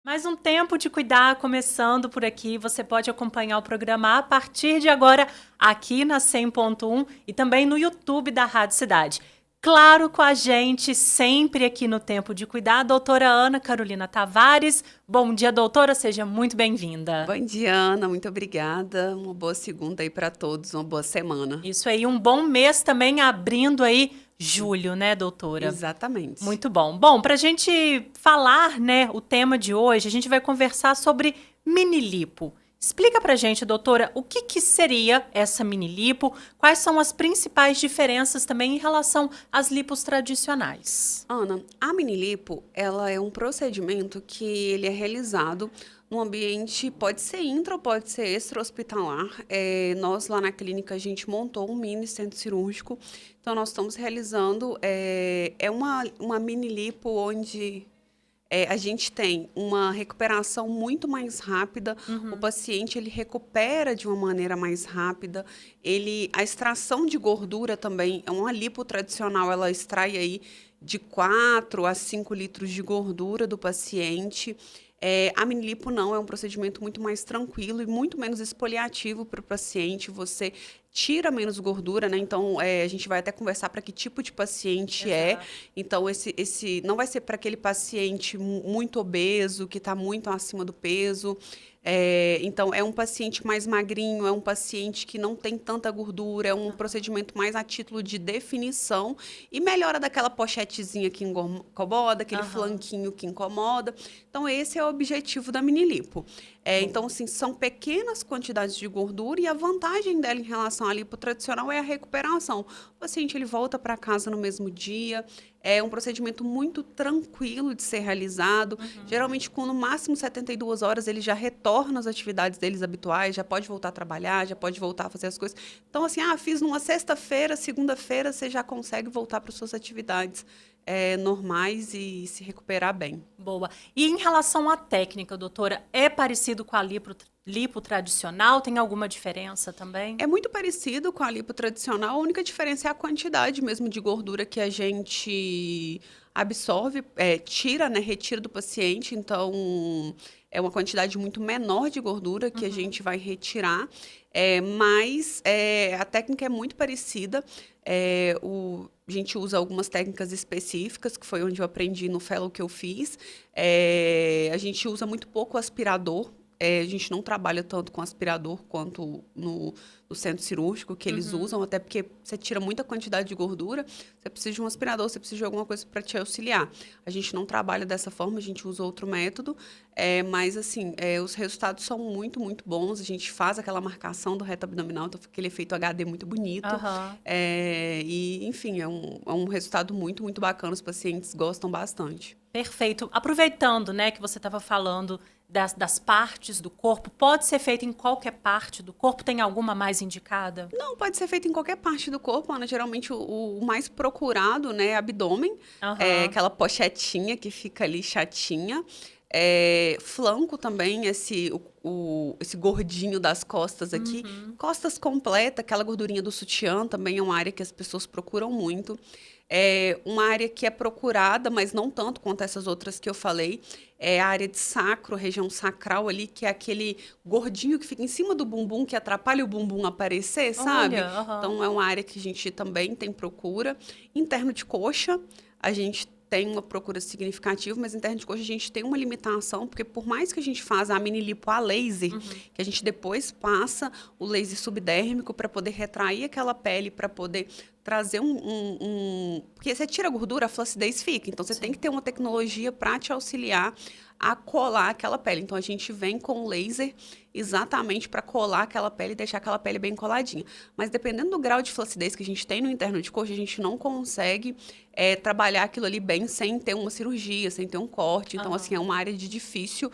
Mais um tempo de cuidar começando por aqui. Você pode acompanhar o programa a partir de agora aqui na 100.1 e também no YouTube da Rádio Cidade. Claro, com a gente, sempre aqui no Tempo de Cuidar, a doutora Ana Carolina Tavares. Bom dia, doutora, seja muito bem-vinda. Bom dia, Ana, muito obrigada. Uma boa segunda aí para todos, uma boa semana. Isso aí, um bom mês também abrindo aí julho, né, doutora? Exatamente. Muito bom. Bom, para a gente falar, né, o tema de hoje, a gente vai conversar sobre mini lipo. Explica pra gente, doutora, o que seria essa mini lipo? Quais são as principais diferenças também em relação às lipos tradicionais? Ana, a mini lipo, ela é um procedimento que ele é realizado no ambiente, pode ser intra ou pode ser extra-hospitalar. Nós lá na clínica, a gente montou um mini centro cirúrgico, então nós estamos realizando, uma mini lipo onde a gente tem uma recuperação muito mais rápida, o paciente ele recupera de uma maneira mais rápida, a extração de gordura também, é uma lipo tradicional, ela extrai aí de 4 a 5 litros de gordura do paciente. A mini lipo não, é um procedimento muito mais tranquilo e muito menos exfoliativo para o paciente, você tira menos gordura, né? Então, a gente vai até conversar para que tipo de paciente é. Exato. Então, esse não vai ser para aquele paciente muito obeso, que está muito acima do peso. Então, é um paciente mais magrinho, é um paciente que não tem tanta gordura, é um procedimento mais a título de definição e melhora daquela pochetezinha que incomoda, aquele Aham. flanquinho que incomoda. Então, esse é o objetivo da mini lipo. Então, Boa. assim, são pequenas quantidades de gordura e a vantagem dela em relação à lipo tradicional é a recuperação. O paciente ele volta para casa no mesmo dia, é um procedimento muito tranquilo de ser realizado. Geralmente, com no máximo 72 horas, ele já retorna às atividades deles habituais, já pode voltar a trabalhar, já pode voltar a fazer as coisas. Então, assim, fiz numa sexta-feira, segunda-feira, você já consegue voltar para suas atividades normais e se recuperar bem. Boa. E em relação à técnica, doutora, é parecido com a lipo tradicional? Tem alguma diferença também? É muito parecido com a lipo tradicional, a única diferença é a quantidade mesmo de gordura que a gente absorve, tira, né, retira do paciente. Então, é uma quantidade muito menor de gordura que a gente vai retirar, mas a técnica é muito parecida. A gente usa algumas técnicas específicas, que foi onde eu aprendi no fellow que eu fiz. A gente usa muito pouco aspirador. A gente não trabalha tanto com aspirador quanto no centro cirúrgico que eles usam, até porque você tira muita quantidade de gordura, você precisa de um aspirador, você precisa de alguma coisa para te auxiliar. A gente não trabalha dessa forma, a gente usa outro método, mas assim, os resultados são muito, muito bons. A gente faz aquela marcação do reto abdominal, então fica aquele efeito HD muito bonito. Aham. E, enfim, é um resultado muito, muito bacana, os pacientes gostam bastante. Perfeito. Aproveitando, né, que você estava falando das partes do corpo, pode ser feito em qualquer parte do corpo? Tem alguma mais indicada? Não, pode ser feito em qualquer parte do corpo, Ana. Geralmente o mais procurado, né, é abdômen, Aham. aquela pochetinha que fica ali chatinha. Flanco também, esse gordinho das costas aqui. Uhum. Costas completa, aquela gordurinha do sutiã também é uma área que as pessoas procuram muito. Uma área que é procurada, mas não tanto quanto essas outras que eu falei, é a área de sacro, região sacral ali, que é aquele gordinho que fica em cima do bumbum, que atrapalha o bumbum aparecer, sabe? Olha, aham. Então, é uma área que a gente também tem procura. Interno de coxa, a gente tem uma procura significativa, mas interno de coxa a gente tem uma limitação, porque por mais que a gente faça a mini lipo a laser, que a gente depois passa o laser subdérmico para poder retrair aquela pele, para poder trazer Porque você tira a gordura, a flacidez fica. Então, você tem que Sim. ter uma tecnologia para te auxiliar a colar aquela pele. Então, a gente vem com laser exatamente para colar aquela pele e deixar aquela pele bem coladinha. Mas, dependendo do grau de flacidez que a gente tem no interno de coxa, a gente não consegue trabalhar aquilo ali bem sem ter uma cirurgia, sem ter um corte. Então, Aham. assim, é uma área de difícil.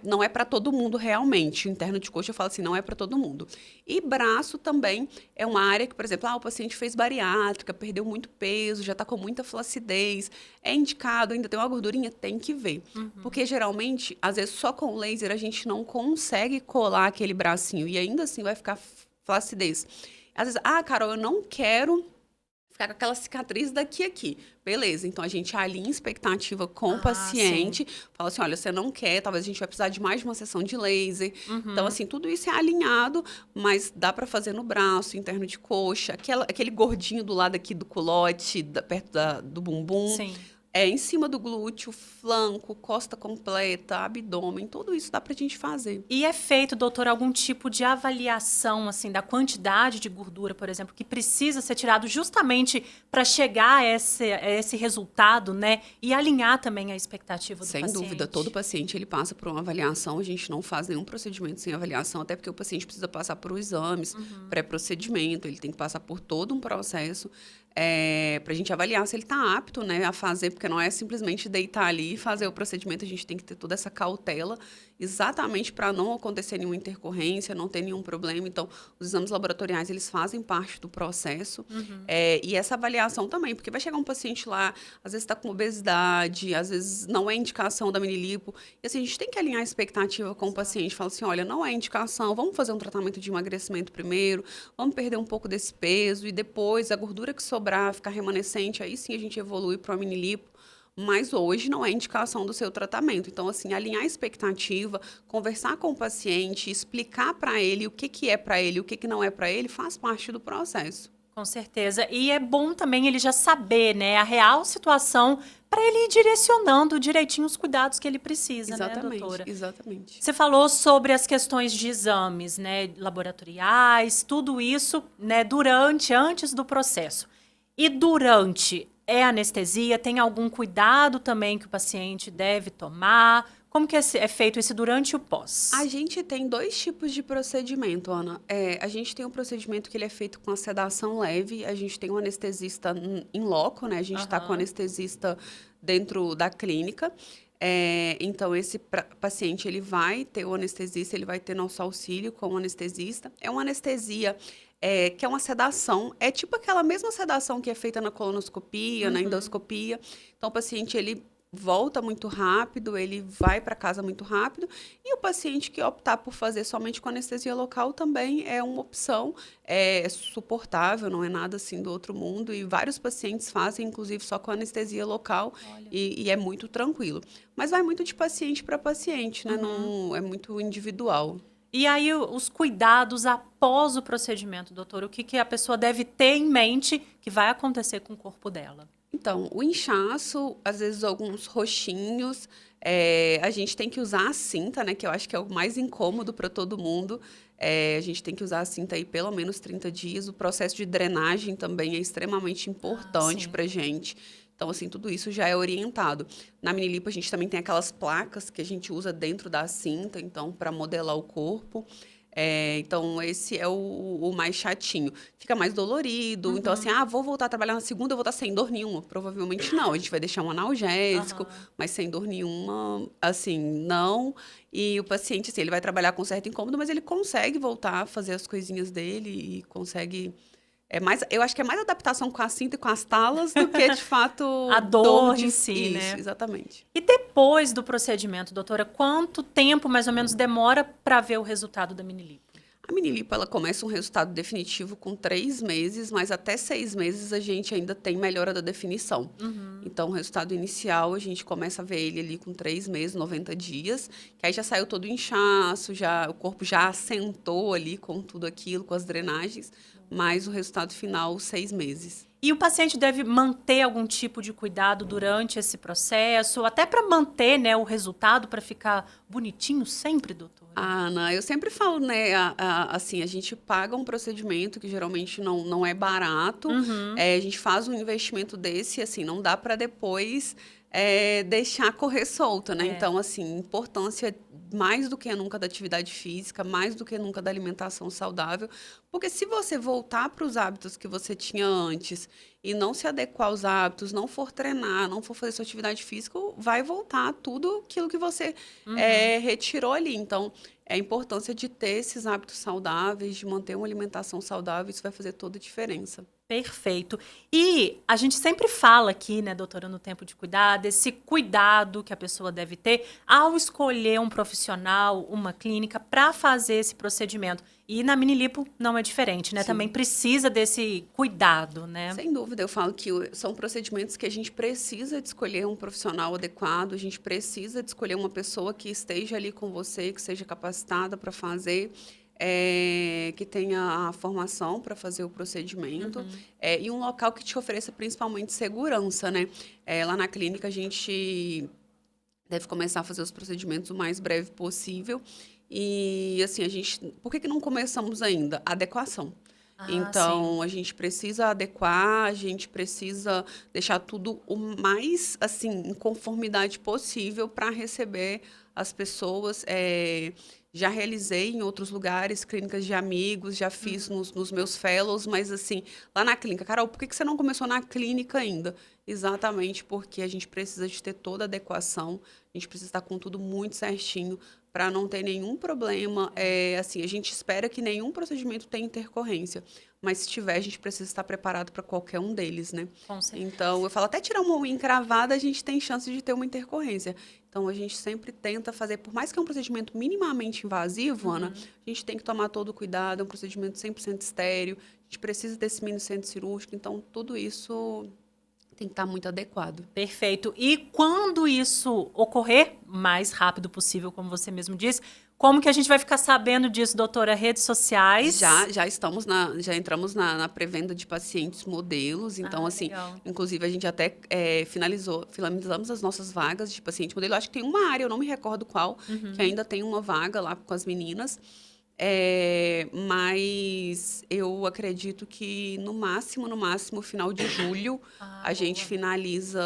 Não é para todo mundo realmente. O interno de coxa, eu falo assim, não é para todo mundo. E braço também é uma área que, por exemplo, o paciente fez bariátrica, perdeu muito peso, já está com muita flacidez, é indicado, ainda tem uma gordurinha, tem que ver. Porque geralmente, às vezes, só com laser a gente não consegue colar aquele bracinho e ainda assim vai ficar flacidez. Às vezes, Carol, eu não quero ficar com aquela cicatriz daqui a aqui. Beleza, então a gente alinha a expectativa com o paciente, fala assim, olha, você não quer, talvez a gente vai precisar de mais de uma sessão de laser. Então, assim, tudo isso é alinhado, mas dá para fazer no braço, interno de coxa, aquele gordinho do lado aqui do culote, perto do bumbum. Sim. Em cima do glúteo, flanco, costa completa, abdômen, tudo isso dá pra gente fazer. E é feito, doutor, algum tipo de avaliação, assim, da quantidade de gordura, por exemplo, que precisa ser tirado justamente para chegar a esse resultado, né? E alinhar também a expectativa do paciente? Sem dúvida, todo paciente ele passa por uma avaliação, a gente não faz nenhum procedimento sem avaliação, até porque o paciente precisa passar por exames, pré-procedimento, ele tem que passar por todo um processo para a gente avaliar se ele está apto, né, a fazer, porque não é simplesmente deitar ali e fazer o procedimento, a gente tem que ter toda essa cautela, exatamente para não acontecer nenhuma intercorrência, não ter nenhum problema. Então, os exames laboratoriais, eles fazem parte do processo. E essa avaliação também, porque vai chegar um paciente lá, às vezes está com obesidade, às vezes não é indicação da minilipo. E assim, a gente tem que alinhar a expectativa com o paciente. Fala assim, olha, não é indicação, vamos fazer um tratamento de emagrecimento primeiro, vamos perder um pouco desse peso e depois a gordura que sobrar, ficar remanescente, aí sim a gente evolui para a minilipo. Mas hoje não é indicação do seu tratamento. Então, assim, alinhar a expectativa, conversar com o paciente, explicar para ele o que é para ele, o que não é para ele, faz parte do processo. Com certeza. E é bom também ele já saber, né, a real situação para ele ir direcionando direitinho os cuidados que ele precisa, Exatamente, né, doutora? Exatamente. Você falou sobre as questões de exames, né, laboratoriais, tudo isso, né, antes do processo. E durante, é anestesia? Tem algum cuidado também que o paciente deve tomar? Como que é feito isso durante e o pós? A gente tem 2 tipos de procedimento, Ana. A gente tem um procedimento que ele é feito com a sedação leve, a gente tem um anestesista em loco, né? A gente está com o anestesista dentro da clínica. Então, esse paciente, ele vai ter o anestesista, ele vai ter nosso auxílio com o anestesista. É uma anestesia que é uma sedação, é tipo aquela mesma sedação que é feita na colonoscopia, na endoscopia. Então, o paciente, ele volta muito rápido, ele vai para casa muito rápido, e o paciente que optar por fazer somente com anestesia local também é uma opção, é suportável, não é nada assim do outro mundo, e vários pacientes fazem, inclusive, só com anestesia local, e é muito tranquilo. Mas vai muito de paciente para paciente, né? Não, é muito individual. E aí, os cuidados após o procedimento, doutor? O que a pessoa deve ter em mente que vai acontecer com o corpo dela? Então, o inchaço, às vezes alguns roxinhos, a gente tem que usar a cinta, né? Que eu acho que é o mais incômodo para todo mundo. A gente tem que usar a cinta aí pelo menos 30 dias. O processo de drenagem também é extremamente importante para a gente. Então, assim, tudo isso já é orientado. Na minilipo, a gente também tem aquelas placas que a gente usa dentro da cinta, então, para modelar o corpo. Então, esse é o mais chatinho. Fica mais dolorido. Então, assim, vou voltar a trabalhar na segunda, eu vou estar sem dor nenhuma. Provavelmente não. A gente vai deixar um analgésico, mas sem dor nenhuma, assim, não. E o paciente, assim, ele vai trabalhar com certo incômodo, mas ele consegue voltar a fazer as coisinhas dele e consegue... eu acho que é mais adaptação com a cinta e com as talas do que, de fato, a dor em si, si, isso, né? Exatamente. E depois do procedimento, doutora, quanto tempo, mais ou menos, demora para ver o resultado da minilipo? A minilipo, ela começa um resultado definitivo com 3 meses, mas até 6 meses a gente ainda tem melhora da definição. Então, o resultado inicial, a gente começa a ver ele ali com 3 meses, 90 dias, que aí já saiu todo o inchaço, o corpo já assentou ali com tudo aquilo, com as drenagens, mas o resultado final, 6 meses. E o paciente deve manter algum tipo de cuidado durante esse processo, até para manter, né, o resultado, para ficar bonitinho sempre, doutora? Ana, eu sempre falo, né, assim, a gente paga um procedimento que geralmente não é barato, a gente faz um investimento desse, assim, não dá para depois deixar correr solto, né? Então, assim, importância mais do que nunca da atividade física, mais do que nunca da alimentação saudável, porque se você voltar para os hábitos que você tinha antes e não se adequar aos hábitos, não for treinar, não for fazer sua atividade física, vai voltar tudo aquilo que você retirou ali. Então, é a importância de ter esses hábitos saudáveis, de manter uma alimentação saudável, isso vai fazer toda a diferença. Perfeito. E a gente sempre fala aqui, né, doutora, no Tempo de Cuidar, desse cuidado que a pessoa deve ter ao escolher um profissional, uma clínica, para fazer esse procedimento. E na mini-lipo não é diferente, né? Sim. Também precisa desse cuidado, né? Sem dúvida, eu falo que são procedimentos que a gente precisa de escolher um profissional adequado, a gente precisa de escolher uma pessoa que esteja ali com você, que seja capacitada para fazer, que tenha a formação para fazer o procedimento, e um local que te ofereça principalmente segurança, né? Lá na clínica a gente deve começar a fazer os procedimentos o mais breve possível. E, assim, por que não começamos ainda? Adequação. Então, sim. a gente precisa adequar, a gente precisa deixar tudo o mais, assim, em conformidade possível para receber as pessoas. Já realizei em outros lugares, clínicas de amigos, já fiz nos meus fellows, mas, assim, lá na clínica. Carol, por que você não começou na clínica ainda? Exatamente porque a gente precisa de ter toda a adequação, a gente precisa estar com tudo muito certinho para não ter nenhum problema. Assim, a gente espera que nenhum procedimento tenha intercorrência, mas se tiver, a gente precisa estar preparado para qualquer um deles, né? Com certeza. Então, eu falo, até tirar uma unha encravada, a gente tem chance de ter uma intercorrência. Então, a gente sempre tenta fazer, por mais que é um procedimento minimamente invasivo, Ana, a gente tem que tomar todo o cuidado, é um procedimento 100% estéril, a gente precisa desse mini centro cirúrgico, então, tudo isso tem que estar muito adequado. Perfeito. E quando isso ocorrer, mais rápido possível, como você mesmo disse, como que a gente vai ficar sabendo disso, doutora? Redes sociais? Já entramos na pré-venda de pacientes modelos, então, assim, legal. inclusive a gente até finalizamos as nossas vagas de paciente modelo. Acho que tem uma área, eu não me recordo qual, que ainda tem uma vaga lá com as meninas. Mas eu acredito que no máximo, final de julho, a gente finaliza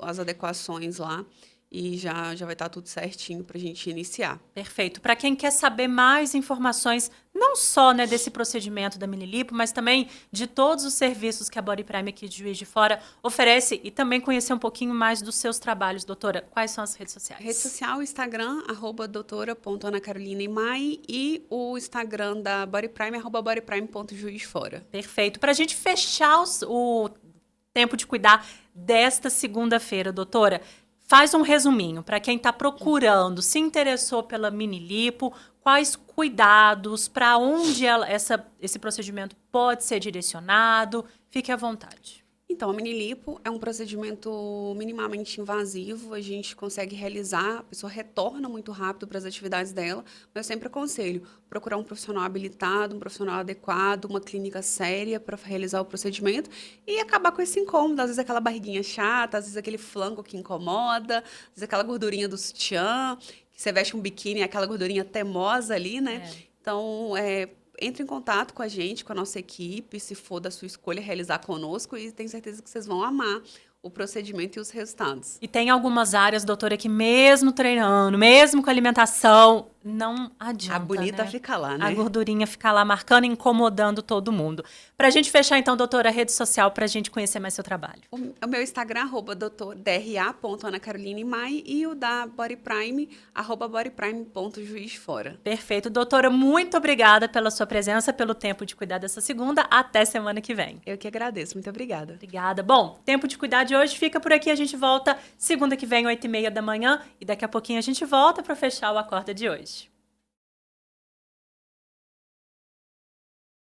as adequações lá e já vai estar tudo certinho para a gente iniciar. Perfeito. Para quem quer saber mais informações, não só, né, desse procedimento da mini-lipo, mas também de todos os serviços que a Body Prime aqui de Juiz de Fora oferece e também conhecer um pouquinho mais dos seus trabalhos, doutora, quais são as redes sociais? Rede social, Instagram, @doutora.anacarolinamai e o Instagram da Body Prime, @bodyprime.juizfora. Perfeito. Para a gente fechar o tempo de cuidar desta segunda-feira, doutora, faz um resuminho para quem está procurando, se interessou pela mini-lipo, quais cuidados, para onde esse procedimento pode ser direcionado. Fique à vontade. Então, a mini-lipo é um procedimento minimamente invasivo, a gente consegue realizar, a pessoa retorna muito rápido para as atividades dela, mas eu sempre aconselho procurar um profissional habilitado, um profissional adequado, uma clínica séria para realizar o procedimento e acabar com esse incômodo, às vezes aquela barriguinha chata, às vezes aquele flanco que incomoda, às vezes aquela gordurinha do sutiã, que você veste um biquíni e aquela gordurinha temosa ali, né? Então, entre em contato com a gente, com a nossa equipe, se for da sua escolha realizar conosco, e tenho certeza que vocês vão amar o procedimento e os resultados. E tem algumas áreas, doutora, que mesmo treinando, mesmo com alimentação, não adianta, A bonita né? fica lá, né? A gordurinha fica lá marcando, incomodando todo mundo. Pra gente fechar, então, doutora, a rede social pra gente conhecer mais seu trabalho. O meu Instagram, @dra.anacarolinamai e o da Body Prime, @bodyprime.juizfora. Perfeito. Doutora, muito obrigada pela sua presença, pelo tempo de cuidar dessa segunda. Até semana que vem. Eu que agradeço. Muito obrigada. Obrigada. Bom, tempo de cuidar de hoje fica por aqui. A gente volta segunda que vem, 8h30 da manhã. E daqui a pouquinho a gente volta para fechar o Acorda de hoje.